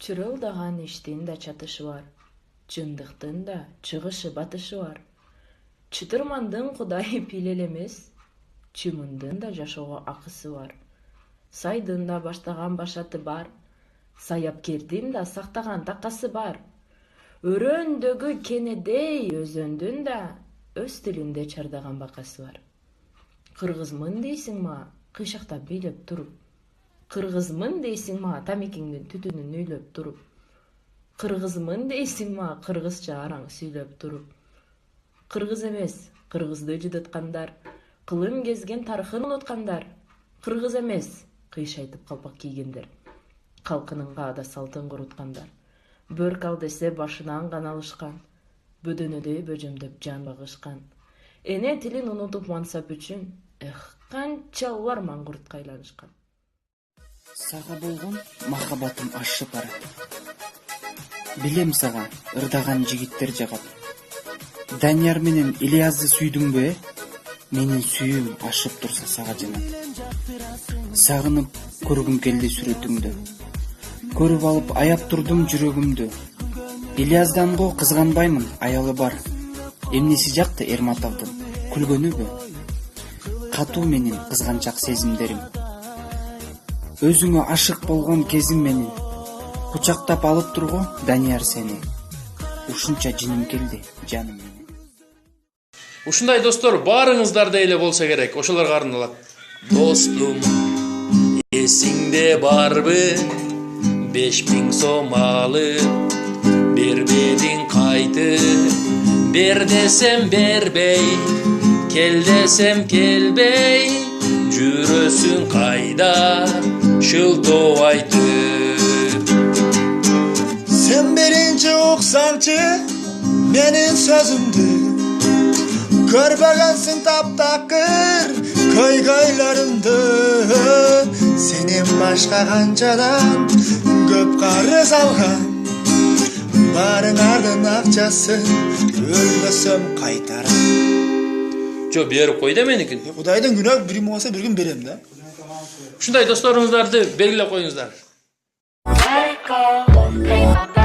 Чырылдаган иштин да чатышы бар. Чындыктын да чыгышы батышы бар. Чытырмандын кудайы пилел эмес. Чымындын да жашоого акысы бар. Сайдын да баштаган башаты бар. Саяпкердин да сактаган такасы бар. Өрөөндөгү кенедей өзөндүн да өз тилинде чардаган бакасы бар. Кыргызмын дейсиң мага, кыйшактап бийлеп туруп. Кыргызмын дейсиң мага, тамекиңдин түтүнүн үйлөп туруп. Кыргызмын дейсиң мага, кыргызча араң сүйлөп туруп. Кыргыз эмес, кыргызды жыдыткандар, кылым кезген тарыхын унуткандар. Кыргыз эмес, кыйшайтып калпак кийгендер. Калкынын каада салтын куруткандар. Бөрк ал десе башынан кан алышкан. Бөдөнөдөй бөжөмдөп жан багышкан. Эне тилин унутуп мансап үчүн, канчалар маңгуртка айланышкан. Сага болгон махабатым ашып барат. Билем сага ырдаган жигиттер жагат. Данияр менен Ильязды сүйдүңбү, менин сүйүүм ашып турса сага жанат. Сагынып көргүм келди сүрөтүңдү. Көрүп алып аяп турдум жүрөгүмдү. Ильяздан го кызганбаймын, аялы бар. Эмнеси жакты Эрматовдун, күлгөнүбү? Катуу менин кызганчак сезимдерим. Өзүңө ашык болгон кезим менин. Кучактап алып турго Данияр сени. Ушунча жиним келди, жаным менен. Ушундай достор баарыңыздарда эле болсо керек, ошолорго арналат. Достум, эсиңде барбы? 5000 сом алып, бербедиң кайты. Бер десем бербей, кел десем келбей, жүрөсүң кайда шылтоо айтып. Sen birinci уксаңчы менин сөзүмдү, көрбөгөнсүң таптакыр көйгөйлөрүмдү. Сенен башка канчадан көп карыз алган, барыңардын акчасын өлмөсөм кайтарам. Жо берип кой да меникин. Кудайдын күнөө бир болсо бир күн берем да. Ушундай досторуңуздарды белгилеп коюңуздар. Let it go, let my